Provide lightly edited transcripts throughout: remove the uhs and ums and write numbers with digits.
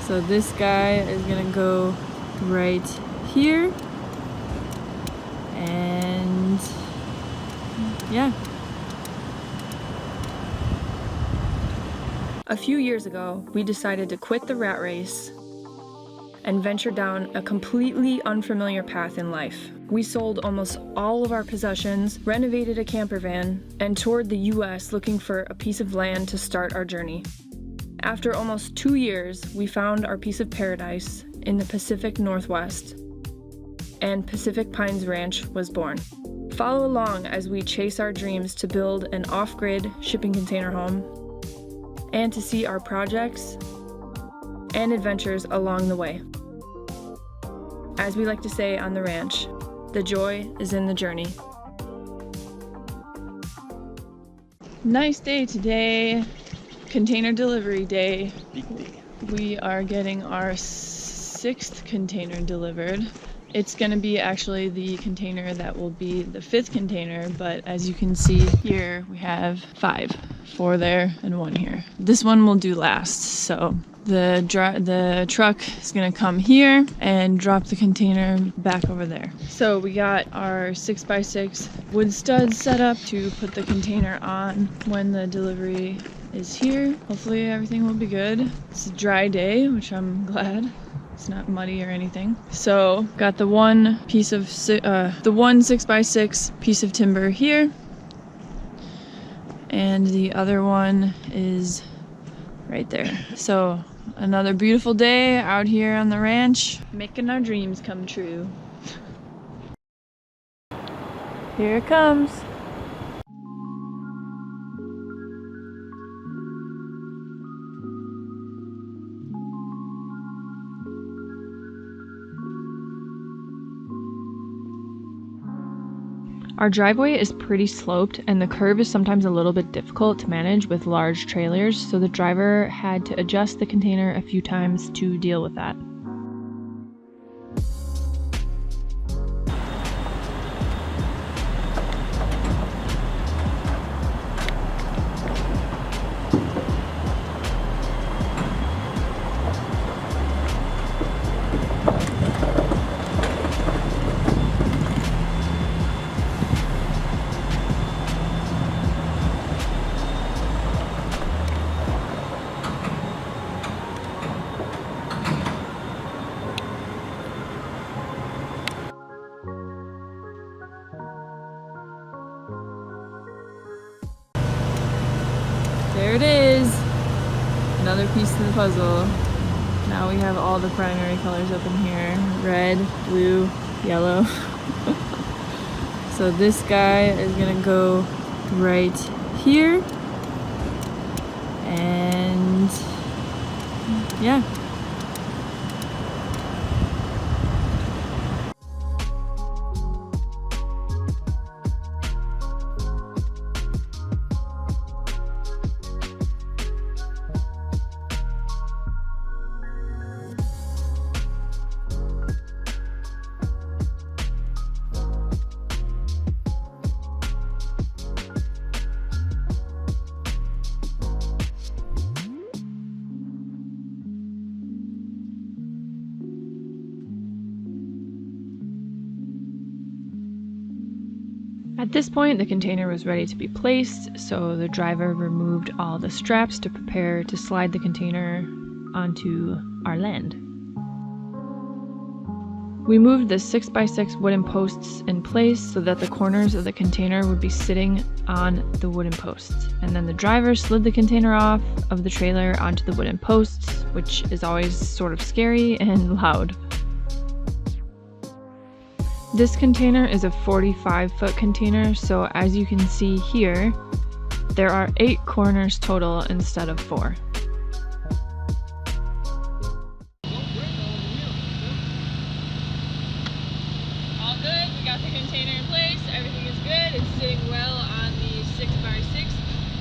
So this guy is gonna go right here. And yeah. A few years ago, we decided to quit the rat race and venture down a completely unfamiliar path in life. We sold almost all of our possessions, renovated a camper van, and toured the US looking for a piece of land to start our journey. After almost 2 years, we found our piece of paradise in the Pacific Northwest, and Pacific Pines Ranch was born. Follow along as we chase our dreams to build an off-grid shipping container home and to see our projects and adventures along the way. As we like to say on the ranch, the joy is in the journey. Nice day today. Container delivery day. Big day. We are getting our 6th container delivered. It's gonna be actually the container that will be the 5th container, but as you can see here, we have 5. 4 there and 1 here. This one will do last, so the truck is gonna come here and drop the container back over there. So we got our 6x6 wood studs set up to put the container on when the delivery is here. Hopefully everything will be good. It's a dry day, which I'm glad. It's not muddy or anything. So got the one 6x6 piece of timber here, and the other one is right there. So another beautiful day out here on the ranch, making our dreams come true. Here it comes. Our driveway is pretty sloped and the curve is sometimes a little bit difficult to manage with large trailers, so the driver had to adjust the container a few times to deal with that. There it is! Another piece to the puzzle. Now we have all the primary colors up in here. Red, blue, yellow. So this guy is gonna go right here. And yeah. At this point, the container was ready to be placed, so the driver removed all the straps to prepare to slide the container onto our land. We moved the 6x6 wooden posts in place so that the corners of the container would be sitting on the wooden posts, and then the driver slid the container off of the trailer onto the wooden posts, which is always sort of scary and loud. This container is a 45-foot container, so as you can see here, there are 8 corners total instead of 4. All good, we got the container in place, everything is good, it's sitting well on the 6x6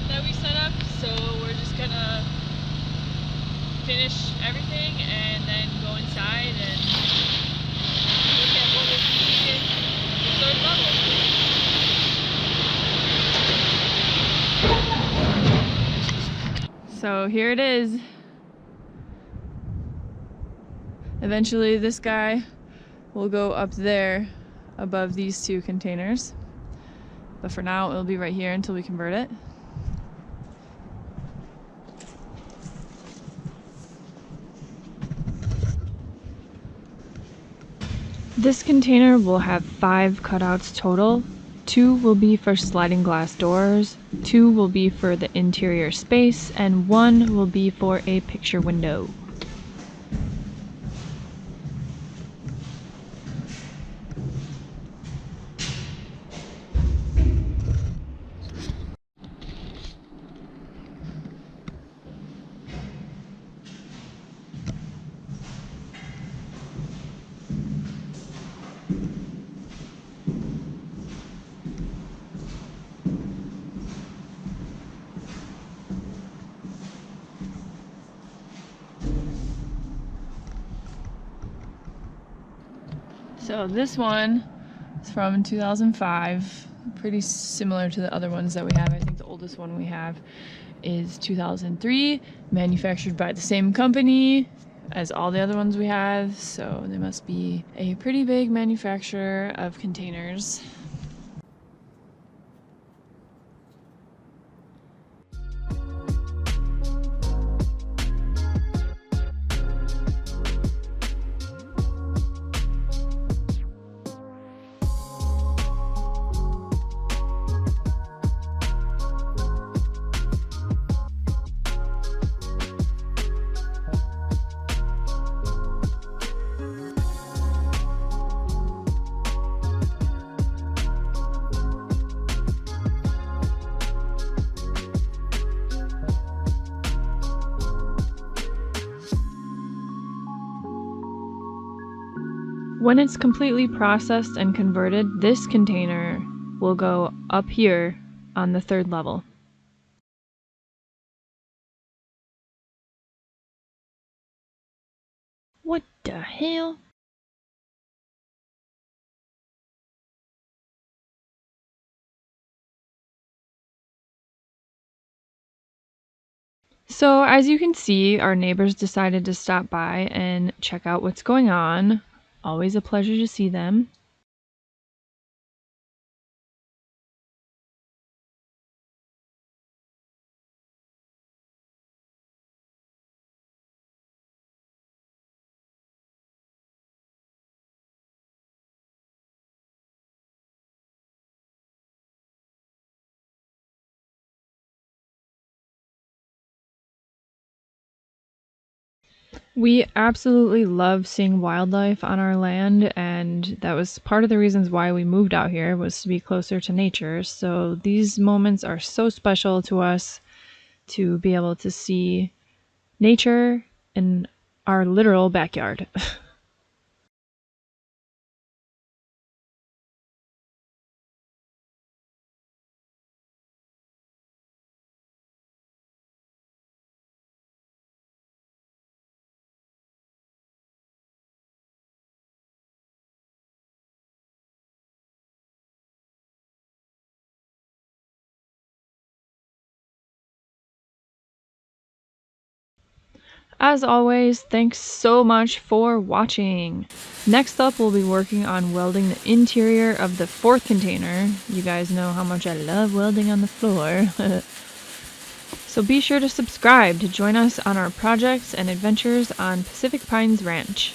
that we set up, so we're just gonna finish everything and then go inside and look at what is needed for the 3rd level. So here it is. Eventually this guy will go up there above these two containers. But for now, it'll be right here until we convert it. This container will have 5 cutouts total. 2 will be for sliding glass doors, 2 will be for the interior space, and 1 will be for a picture window. So this one is from 2005, pretty similar to the other ones that we have. I think the oldest one we have is 2003, manufactured by the same company as all the other ones we have, so they must be a pretty big manufacturer of containers. When it's completely processed and converted, this container will go up here on the 3rd level. What the hell? So as you can see, our neighbors decided to stop by and check out what's going on. Always a pleasure to see them. We absolutely love seeing wildlife on our land, and that was part of the reasons why we moved out here, was to be closer to nature. So these moments are so special to us, to be able to see nature in our literal backyard. As always, thanks so much for watching. Next up, we'll be working on welding the interior of the 4th container. You guys know how much I love welding on the floor. So be sure to subscribe to join us on our projects and adventures on Pacific Pines Ranch.